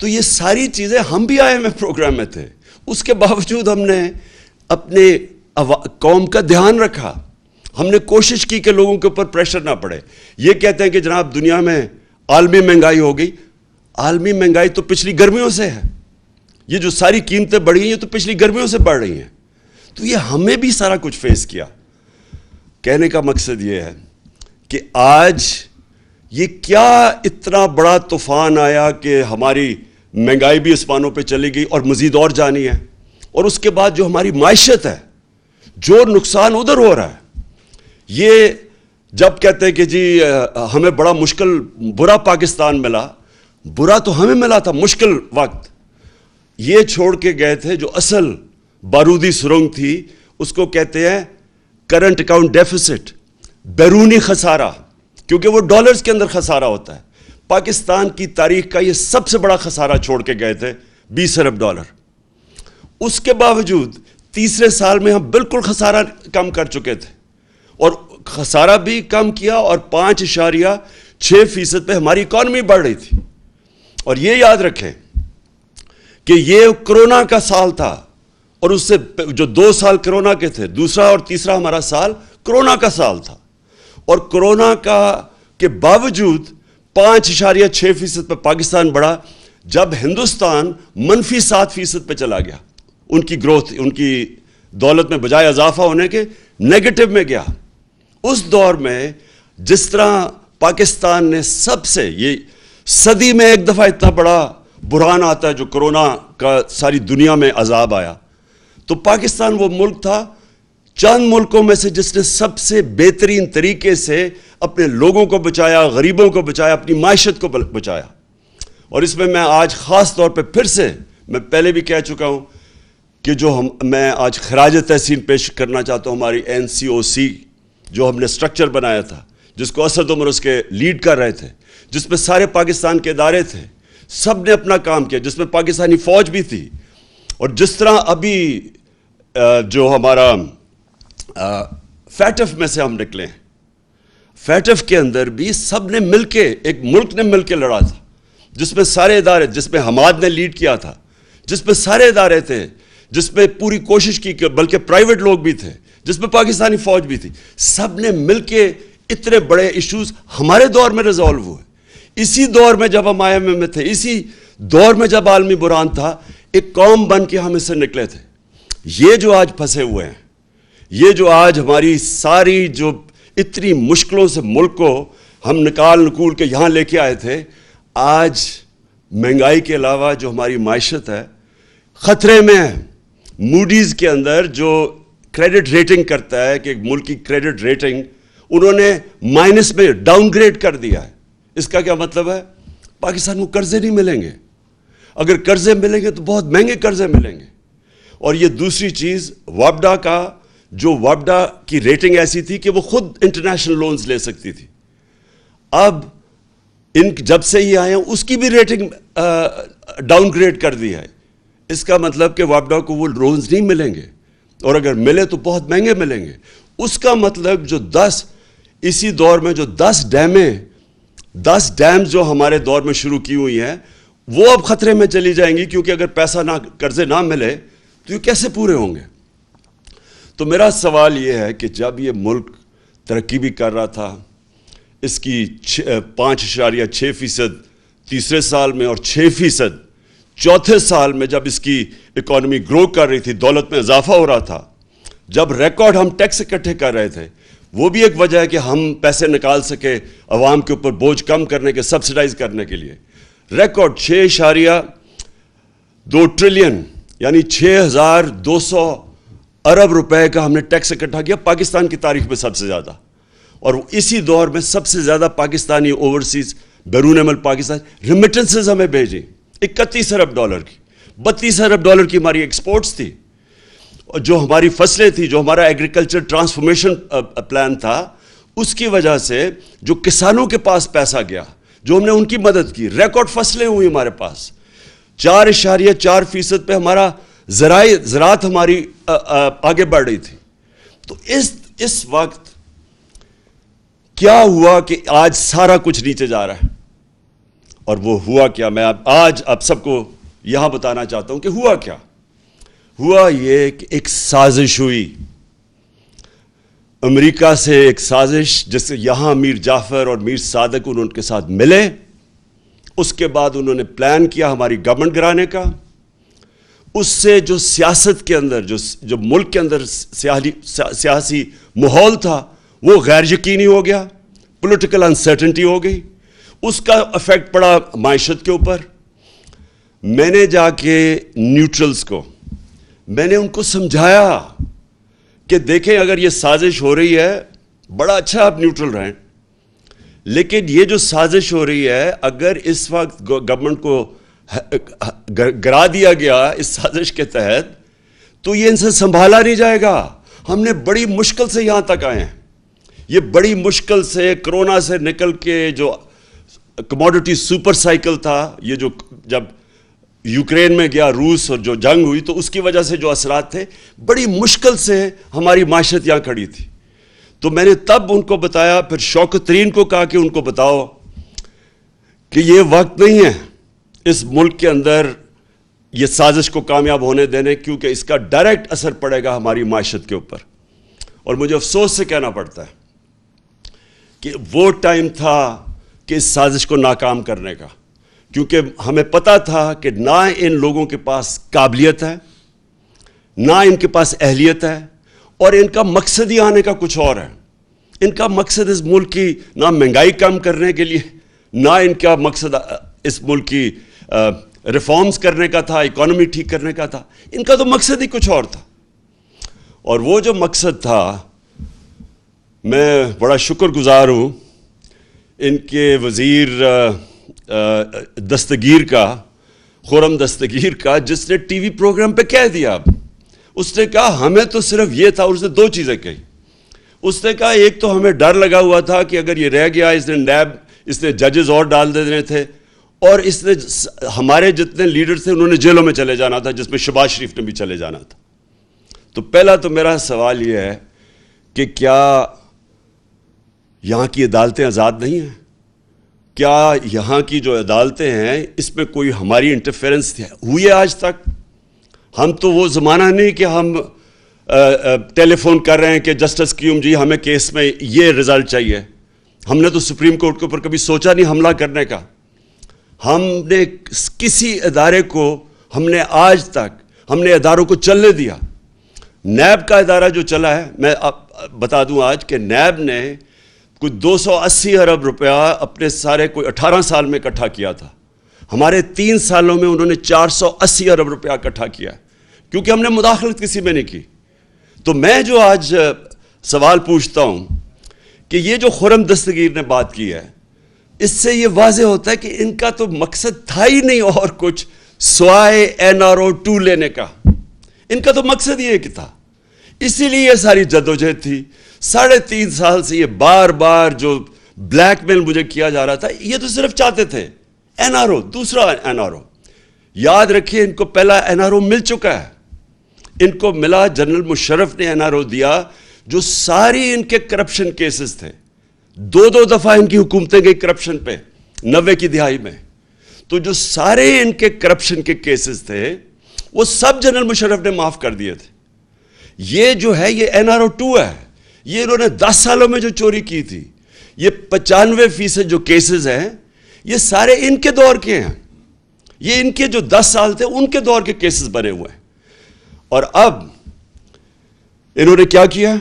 تو یہ ساری چیزیں ہم بھی IMF پروگرام میں تھے, اس کے باوجود ہم نے اپنے قوم کا دھیان رکھا, ہم نے کوشش کی کہ لوگوں کے اوپر پریشر نہ پڑے. یہ کہتے ہیں کہ جناب دنیا میں عالمی مہنگائی ہو گئی, عالمی مہنگائی تو پچھلی گرمیوں سے ہے, یہ جو ساری قیمتیں بڑھی ہیں یہ تو پچھلی گرمیوں سے بڑھ رہی ہیں. تو یہ ہمیں بھی سارا کچھ فیس کیا. کہنے کا مقصد یہ ہے کہ آج یہ کیا اتنا بڑا طوفان آیا کہ ہماری مہنگائی بھی اسمانوں پہ چلی گئی اور مزید اور جانی ہے, اور اس کے بعد جو ہماری معیشت ہے, جو نقصان ادھر ہو رہا ہے. یہ جب کہتے ہیں کہ جی ہمیں بڑا مشکل برا پاکستان ملا, برا تو ہمیں ملا تھا مشکل وقت. یہ چھوڑ کے گئے تھے جو اصل بارودی سرنگ تھی, اس کو کہتے ہیں کرنٹ اکاؤنٹ ڈیفیسٹ, بیرونی خسارہ, کیونکہ وہ ڈالرز کے اندر خسارہ ہوتا ہے. پاکستان کی تاریخ کا یہ سب سے بڑا خسارہ چھوڑ کے گئے تھے, $20 ارب. اس کے باوجود تیسرے سال میں ہم بالکل خسارہ کم کر چکے تھے, اور خسارہ بھی کم کیا, اور 5.6% پہ ہماری اکانومی بڑھ رہی تھی. اور یہ یاد رکھیں کہ یہ کرونا کا سال تھا, اور اس سے جو 2 سال کرونا کے تھے, دوسرا اور تیسرا ہمارا سال کرونا کا سال تھا. اور کرونا کا کے باوجود 5.6% پہ پاکستان بڑھا, جب ہندوستان -7% پہ چلا گیا. ان کی گروتھ, ان کی دولت میں بجائے اضافہ ہونے کے نیگیٹو میں گیا. اس دور میں جس طرح پاکستان نے سب سے, یہ صدی میں ایک دفعہ اتنا بڑا بحران آتا ہے جو کرونا کا ساری دنیا میں عذاب آیا, تو پاکستان وہ ملک تھا چند ملکوں میں سے جس نے سب سے بہترین طریقے سے اپنے لوگوں کو بچایا, غریبوں کو بچایا, اپنی معیشت کو بچایا. اور اس میں میں آج خاص طور پہ پھر سے, میں پہلے بھی کہہ چکا ہوں کہ میں آج خراج تحسین پیش کرنا چاہتا ہوں ہماری NCOC جو ہم نے سٹرکچر بنایا تھا, جس کو اسد عمر اس کے لیڈ کر رہے تھے, جس میں سارے پاکستان کے ادارے تھے, سب نے اپنا کام کیا, جس میں پاکستانی فوج بھی تھی. اور جس طرح ابھی جو ہمارا فیٹف میں سے ہم نکلے ہیں, فیٹف کے اندر بھی سب نے مل کے, ایک ملک نے مل کے لڑا تھا, جس میں سارے ادارے, جس میں حماد نے لیڈ کیا تھا, جس میں سارے ادارے تھے, جس میں پوری کوشش کی, بلکہ پرائیویٹ لوگ بھی تھے, جس میں پاکستانی فوج بھی تھی. سب نے مل کے اتنے بڑے ایشوز ہمارے دور میں ریزالو ہوئے. اسی دور میں جب ہم IMF میں تھے, اسی دور میں جب عالمی بحران تھا, ایک قوم بن کے ہم اس سے نکلے تھے. یہ جو آج پھنسے ہوئے ہیں, یہ جو آج ہماری ساری جو اتنی مشکلوں سے ملک کو ہم نکول کے یہاں لے کے آئے تھے, آج مہنگائی کے علاوہ جو ہماری معیشت ہے خطرے میں ہے. موڈیز کے اندر جو کریڈٹ ریٹنگ کرتا ہے کہ ایک ملک کی کریڈٹ ریٹنگ انہوں نے مائنس میں ڈاؤن گریڈ کر دیا ہے. اس کا کیا مطلب ہے؟ پاکستان کو قرضے نہیں ملیں گے, اگر قرضے ملیں گے تو بہت مہنگے قرضے ملیں گے. اور یہ دوسری چیز, وابڈا کا جو وابڈا کی ریٹنگ ایسی تھی کہ وہ خود انٹرنیشنل لونز لے سکتی تھی, اب جب سے یہ آئے ہیں اس کی بھی ریٹنگ ڈاؤن گریڈ کر دی ہے. اس کا مطلب کہ وابڈا کو وہ لونز نہیں ملیں گے, اور اگر ملے تو بہت مہنگے ملیں گے. اس کا مطلب جو 10 اسی دور میں جو 10 ڈیمز جو ہمارے دور میں شروع کی ہوئی ہیں وہ اب خطرے میں چلی جائیں گی, کیونکہ اگر پیسہ قرضے نہ ملے تو یہ کیسے پورے ہوں گے. تو میرا سوال یہ ہے کہ جب یہ ملک ترقی بھی کر رہا تھا, اس کی 5.6% تیسرے سال میں اور 6% چوتھے سال میں جب اس کی اکانومی گرو کر رہی تھی, دولت میں اضافہ ہو رہا تھا, جب ریکارڈ ہم ٹیکس اکٹھے کر رہے تھے, وہ بھی ایک وجہ ہے کہ ہم پیسے نکال سکے عوام کے اوپر بوجھ کم کرنے کے, سبسڈائز کرنے کے لیے. ریکارڈ 6.2 ٹریلین یعنی 6,200 ارب روپے کا ہم نے ٹیکس اکٹھا کیا, پاکستان کی تاریخ میں سب سے زیادہ. اور اسی دور میں سب سے زیادہ پاکستانی اوورسیز بیرون ملک پاکستان ریمیٹنسز ہمیں بھیجیں 31 ارب ڈالر کی, 32 ارب ڈالر کی ہماری ایکسپورٹس تھی. اور جو ہماری فصلیں تھیں, جو ہمارا ایگریکلچر ٹرانسفارمیشن پلان تھا, اس کی وجہ سے جو کسانوں کے پاس پیسہ گیا, جو ہم نے ان کی مدد کی, ریکارڈ فصلیں ہوئی ہمارے پاس. 4.4% پہ ہمارا زراعت ہماری آگے بڑھ رہی تھی. تو اس وقت کیا ہوا کہ آج سارا کچھ نیچے جا رہا ہے. اور وہ ہوا کیا، میں آج آپ سب کو یہاں بتانا چاہتا ہوں کہ ہوا کیا. ہوا یہ کہ ایک سازش ہوئی امریکہ سے، ایک سازش جس سے یہاں میر جعفر اور میر صادق ان کے ساتھ ملے. اس کے بعد انہوں نے پلان کیا ہماری گورنمنٹ گرانے کا. اس سے جو سیاست کے اندر جو ملک کے اندر سیاسی ماحول تھا وہ غیر یقینی ہو گیا، پولیٹیکل انسرٹنٹی ہو گئی. اس کا افیکٹ پڑا معیشت کے اوپر. میں نے جا کے نیوٹرلز کو میں نے ان کو سمجھایا کہ دیکھیں اگر یہ سازش ہو رہی ہے بڑا اچھا آپ نیوٹرل رہیں، لیکن یہ جو سازش ہو رہی ہے اگر اس وقت گورنمنٹ کو گرا دیا گیا اس سازش کے تحت تو یہ ان سے سنبھالا نہیں جائے گا. ہم نے بڑی مشکل سے یہاں تک آئے ہیں. یہ بڑی مشکل سے کرونا سے نکل کے جو کموڈٹی سپر سائیکل تھا، یہ جو جب یوکرین میں گیا روس اور جو جنگ ہوئی تو اس کی وجہ سے جو اثرات تھے، بڑی مشکل سے ہماری معیشت یہاں کھڑی تھی. تو میں نے تب ان کو بتایا، پھر شوکت ترین کو کہا کہ ان کو بتاؤ کہ یہ وقت نہیں ہے اس ملک کے اندر یہ سازش کو کامیاب ہونے دینے، کیونکہ اس کا ڈائریکٹ اثر پڑے گا ہماری معیشت کے اوپر. اور مجھے افسوس سے کہنا پڑتا ہے کہ وہ ٹائم تھا کہ اس سازش کو ناکام کرنے کا، کیونکہ ہمیں پتہ تھا کہ نہ ان لوگوں کے پاس قابلیت ہے، نہ ان کے پاس اہلیت ہے، اور ان کا مقصد ہی آنے کا کچھ اور ہے. ان کا مقصد اس ملک کی نہ مہنگائی کم کرنے کے لیے، نہ ان کا مقصد اس ملک کی ریفارمز کرنے کا تھا، اکانومی ٹھیک کرنے کا تھا. ان کا تو مقصد ہی کچھ اور تھا. اور وہ جو مقصد تھا، میں بڑا شکر گزار ہوں ان کے وزیر دستگیر کا، خرم دستگیر کا، جس نے ٹی وی پروگرام پہ کہہ دیا. اب اس نے کہا ہمیں تو صرف یہ تھا، اور اس نے دو چیزیں کہی. اس نے کہا ایک تو ہمیں ڈر لگا ہوا تھا کہ اگر یہ رہ گیا، اس نے ججز اور ڈال دینے تھے، اور اس نے ہمارے جتنے لیڈر تھے انہوں نے جیلوں میں چلے جانا تھا، جس میں شہباز شریف نے بھی چلے جانا تھا. تو پہلا تو میرا سوال یہ ہے کہ کیا یہاں کی عدالتیں آزاد نہیں ہیں؟ کیا یہاں کی جو عدالتیں ہیں اس میں کوئی ہماری انٹرفیرنس ہوئی ہے آج تک؟ ہم تو وہ زمانہ نہیں کہ ہم ٹیلی فون کر رہے ہیں کہ جسٹس قیوم جی ہمیں کیس میں یہ رزلٹ چاہیے. ہم نے تو سپریم کورٹ کے اوپر کبھی سوچا نہیں حملہ کرنے کا. ہم نے کسی ادارے کو آج تک ہم نے اداروں کو چلنے دیا. نیب کا ادارہ جو چلا ہے، میں بتا دوں آج کہ نیب نے کوئی 280 ارب روپیہ اپنے سارے کوئی 18 سال میں اکٹھا کیا تھا. ہمارے 3 سالوں میں انہوں نے 480 ارب روپیہ اکٹھا کیا، کیونکہ ہم نے مداخلت کسی میں نہیں کی. تو میں جو آج سوال پوچھتا ہوں کہ یہ جو خرم دستگیر نے بات کی ہے، اس سے یہ واضح ہوتا ہے کہ ان کا تو مقصد تھا ہی نہیں اور کچھ سوائے NRO 2 لینے کا. ان کا تو مقصد یہ کہ تھا. اسی لیے یہ ساری جدوجہد تھی. 3.5 سال سے یہ بار بار جو بلیک میل مجھے کیا جا رہا تھا، یہ تو صرف چاہتے تھے NRO، دوسرا NRO. یاد رکھیے ان کو پہلا NRO مل چکا ہے. ان کو ملا، جنرل مشرف نے NRO دیا، جو ساری ان کے کرپشن کیسز تھے. 2 دفعہ ان کی حکومتیں گئی کرپشن پہ 90 کی دہائی میں. تو جو سارے ان کے کرپشن کے کیسز تھے وہ سب جنرل مشرف نے معاف کر دیے تھے. یہ جو ہے یہ NRO 2 ہے. یہ انہوں نے 10 سالوں میں جو چوری کی تھی، یہ 95% جو کیسز ہیں یہ سارے ان کے دور کے ہیں. یہ ان کے جو 10 سال تھے ان کے دور کے کیسز بنے ہوئے ہیں. اور اب انہوں نے کیا کیا؟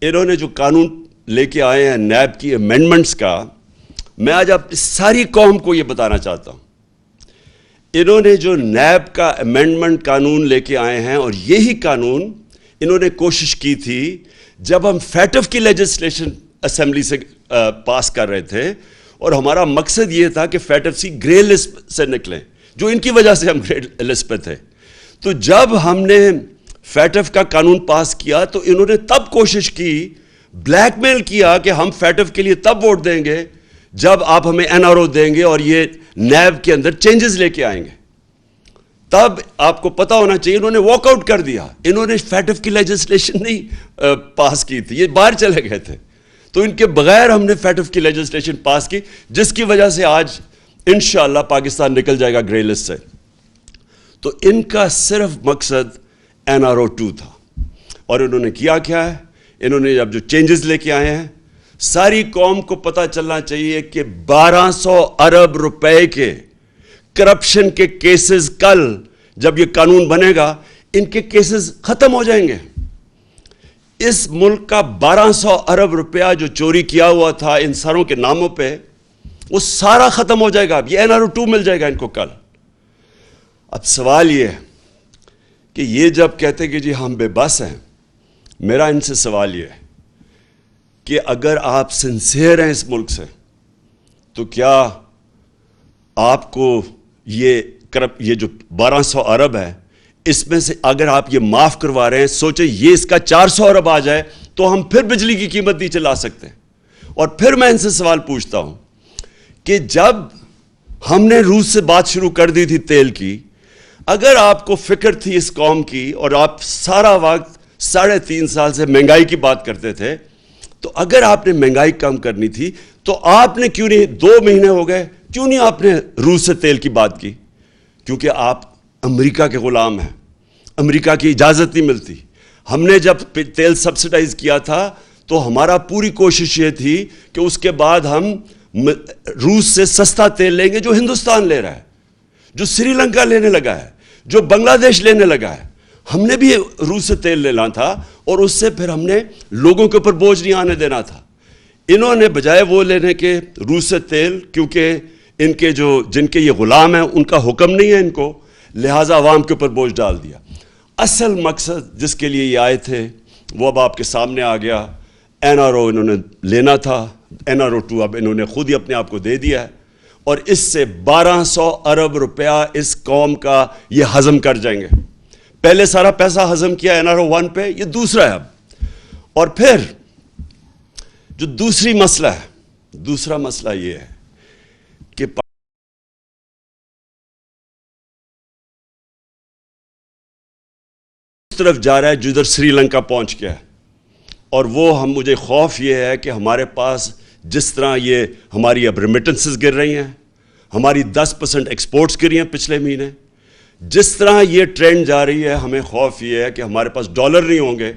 انہوں نے جو قانون لے کے آئے ہیں نیب کی امینڈمنٹس کا، میں آج آپ ساری قوم کو یہ بتانا چاہتا ہوں. انہوں نے جو نیب کا امینڈمنٹ قانون لے کے آئے ہیں، اور یہی قانون انہوں نے کوشش کی تھی جب ہم فیٹف کی لیجسلیشن اسمبلی سے پاس کر رہے تھے، اور ہمارا مقصد یہ تھا کہ فیٹف سی گرے لسٹ سے نکلیں، جو ان کی وجہ سے ہم گرے لسٹ پہ تھے. تو جب ہم نے فیٹف کا قانون پاس کیا تو انہوں نے تب کوشش کی، بلیک میل کیا کہ ہم فیٹف کے لیے تب ووٹ دیں گے جب آپ ہمیں NRO دیں گے اور یہ نیب کے اندر چینجز لے کے آئیں گے. تب آپ کو پتا ہونا چاہیے انہوں نے واک آؤٹ کر دیا. انہوں نے فیٹف کی لیجسلیشن نہیں پاس کی تھی، یہ باہر چلے گئے تھے. تو ان کے بغیر ہم نے فیٹف کی لیجسلیشن پاس کی، جس کی وجہ سے آج انشاءاللہ پاکستان نکل جائے گا گرے لسٹ سے. تو ان کا صرف مقصد NRO2 تھا. اور انہوں نے کیا کیا ہے؟ انہوں نے اب جو چینجز لے کے آئے ہیں, ساری قوم کو پتہ چلنا چاہیے کہ 1200 ارب روپے کے کرپشن کے کیسز کل جب یہ قانون بنے گا ان کے کیسز ختم ہو جائیں گے. اس ملک کا 1200 ارب روپیہ جو چوری کیا ہوا تھا ان سروں کے ناموں پہ, وہ سارا ختم ہو جائے گا. اب یہ NRO2 مل جائے گا ان کو کل. اب سوال یہ ہے کہ یہ جب کہتے کہ جی ہم بے بس ہیں, میرا ان سے سوال یہ ہے کہ اگر آپ سنسیئر ہیں اس ملک سے تو کیا آپ کو یہ جو 1200 ارب ہے اس میں سے اگر آپ یہ معاف کروا رہے ہیں, سوچیں یہ اس کا 400 ارب آ جائے تو ہم پھر بجلی کی قیمت نیچے لا سکتے ہیں. اور پھر میں ان سے سوال پوچھتا ہوں کہ جب ہم نے روس سے بات شروع کر دی تھی تیل کی, اگر آپ کو فکر تھی اس قوم کی اور آپ سارا وقت 3.5 سال سے مہنگائی کی بات کرتے تھے, تو اگر آپ نے مہنگائی کم کرنی تھی تو آپ نے کیوں نہیں 2 مہینے ہو گئے, کیوں نہیں آپ نے روس سے تیل کی بات کی؟ کیونکہ آپ امریکہ کے غلام ہیں, امریکہ کی اجازت نہیں ملتی. ہم نے جب تیل سبسڈائز کیا تھا تو ہمارا پوری کوشش یہ تھی کہ اس کے بعد ہم روس سے سستا تیل لیں گے جو ہندوستان لے رہا ہے, جو سری لنکا لینے لگا ہے, جو بنگلہ دیش لینے لگا ہے. ہم نے بھی روس سے تیل لینا تھا اور اس سے پھر ہم نے لوگوں کے اوپر بوجھ نہیں آنے دینا تھا. انہوں نے بجائے وہ لینے کے روس سے تیل, کیونکہ ان کے جن کے یہ غلام ہیں ان کا حکم نہیں ہے ان کو, لہٰذا عوام کے اوپر بوجھ ڈال دیا. اصل مقصد جس کے لیے یہ آئے تھے وہ اب آپ کے سامنے آ گیا. NRO انہوں نے لینا تھا, NRO2 اب انہوں نے خود ہی اپنے آپ کو دے دیا ہے, اور اس سے 1200 ارب روپیہ اس قوم کا یہ ہضم کر جائیں گے. پہلے سارا پیسہ ہضم کیا NRO1 پہ, یہ دوسرا ہے اب. اور پھر جو دوسرا مسئلہ یہ ہے کہ اس طرف جا رہا ہے جدھر سری لنکا پہنچ گیا ہے, اور وہ مجھے خوف یہ ہے کہ ہمارے پاس جس طرح یہ ہماری اب ریمیٹنسز گر رہی ہیں, ہماری 10% ایکسپورٹس گری ہیں پچھلے مہینے, جس طرح یہ ٹرینڈ جا رہی ہے ہمیں خوف یہ ہے کہ ہمارے پاس ڈالر نہیں ہوں گے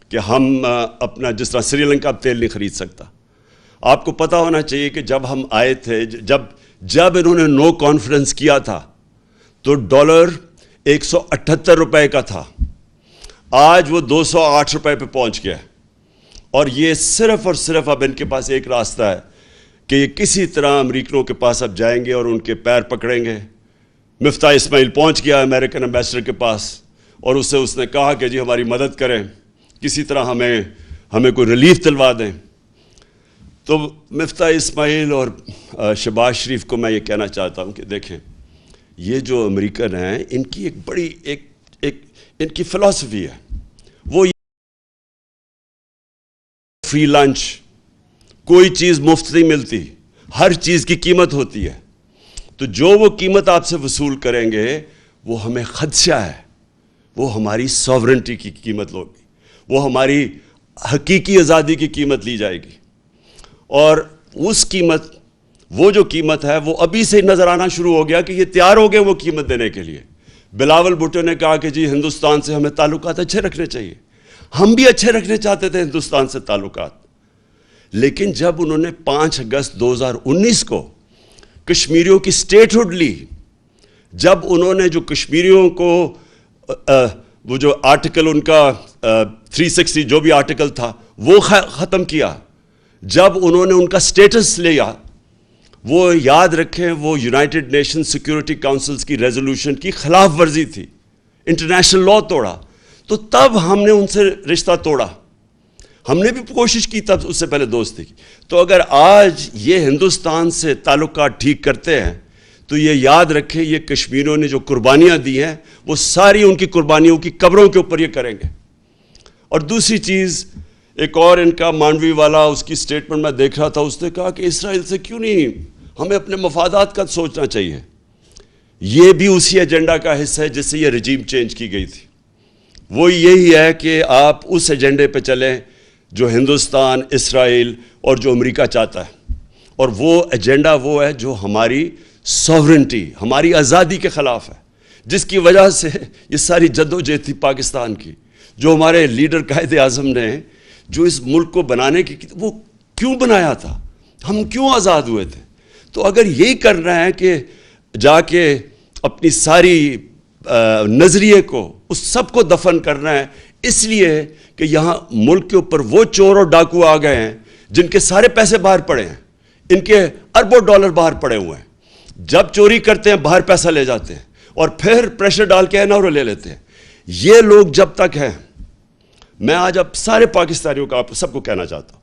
کہ ہم اپنا جس طرح سری لنکا اب تیل نہیں خرید سکتا. آپ کو پتہ ہونا چاہیے کہ جب ہم آئے تھے, جب انہوں نے نو کانفرنس کیا تھا تو ڈالر 178 روپے کا تھا, آج وہ 208 روپے پہ پہنچ گیا. اور یہ صرف اور صرف اب ان کے پاس ایک راستہ ہے کہ یہ کسی طرح امریکنوں کے پاس اب جائیں گے اور ان کے پیر پکڑیں گے. مفتاح اسماعیل پہنچ گیا امریکن ایمبیسڈر کے پاس اور اس نے کہا کہ جی ہماری مدد کریں, کسی طرح ہمیں کوئی ریلیف دلوا دیں. تو مفتاح اسماعیل اور شہباز شریف کو میں یہ کہنا چاہتا ہوں کہ دیکھیں, یہ جو امریکن ہیں ان کی ایک بڑی ان کی فلسفی ہے, وہ فری لنچ, کوئی چیز مفت نہیں ملتی, ہر چیز کی قیمت ہوتی ہے. تو جو وہ قیمت آپ سے وصول کریں گے وہ ہمیں خدشہ ہے, وہ ہماری سوورنٹی کی قیمت ہوگی, وہ ہماری حقیقی آزادی کی قیمت لی جائے گی. اور اس قیمت, وہ جو قیمت ہے وہ ابھی سے نظر آنا شروع ہو گیا کہ یہ تیار ہو گئے وہ قیمت دینے کے لیے. بلاول بھٹو نے کہا کہ جی ہندوستان سے ہمیں تعلقات اچھے رکھنے چاہیے, ہم بھی اچھے رکھنے چاہتے تھے ہندوستان سے تعلقات. لیکن جب انہوں نے 5 اگست 2019 کو کشمیریوں کی سٹیٹ ہوڈ لی, جب انہوں نے جو کشمیریوں کو وہ جو آرٹیکل ان کا 360 جو بھی آرٹیکل تھا وہ ختم کیا, جب انہوں نے ان کا سٹیٹس لیا, وہ یاد رکھیں وہ یونائٹڈ نیشن سیکیورٹی کاؤنسلز کی ریزولوشن کی خلاف ورزی تھی, انٹرنیشنل لاء توڑا, تو تب ہم نے ان سے رشتہ توڑا. ہم نے بھی کوشش کی تب اس سے پہلے دوستی کی. تو اگر آج یہ ہندوستان سے تعلقات ٹھیک کرتے ہیں تو یہ یاد رکھیں یہ کشمیریوں نے جو قربانیاں دی ہیں وہ ساری ان کی قربانیوں کی قبروں کے اوپر یہ کریں گے. اور دوسری چیز, ایک اور ان کا مانڈوی والا, اس کی سٹیٹمنٹ میں دیکھ رہا تھا, اس نے کہا کہ اسرائیل سے کیوں نہیں, ہمیں اپنے مفادات کا سوچنا چاہیے. یہ بھی اسی ایجنڈا کا حصہ ہے جس سے یہ رجیم چینج کی گئی تھی. وہ یہی ہے کہ آپ اس ایجنڈے پہ چلیں جو ہندوستان, اسرائیل اور جو امریکہ چاہتا ہے, اور وہ ایجنڈا وہ ہے جو ہماری سوورنٹی ہماری آزادی کے خلاف ہے، جس کی وجہ سے یہ ساری جدوجہد تھی پاکستان کی، جو ہمارے لیڈر قائد اعظم نے جو اس ملک کو بنانے کی وہ کیوں بنایا تھا، ہم کیوں آزاد ہوئے تھے. تو اگر یہی کرنا ہے کہ جا کے اپنی ساری نظریے کو اس سب کو دفن کرنا ہے، اس لیے کہ یہاں ملک کے اوپر وہ چور اور ڈاکو آ گئے ہیں جن کے سارے پیسے باہر پڑے ہیں، ان کے اربوں ڈالر باہر پڑے ہوئے ہیں. جب چوری کرتے ہیں باہر پیسہ لے جاتے ہیں اور پھر پریشر ڈال کے NRO لے لیتے ہیں. یہ لوگ جب تک ہیں، میں آج اب سارے پاکستانیوں کا آپ سب کو کہنا چاہتا ہوں،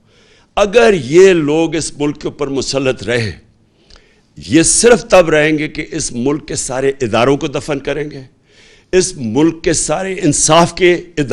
اگر یہ لوگ اس ملک کے اوپر مسلط رہے، یہ صرف تب رہیں گے کہ اس ملک کے سارے اداروں کو دفن کریں گے، اس ملک کے سارے انصاف کے ادارے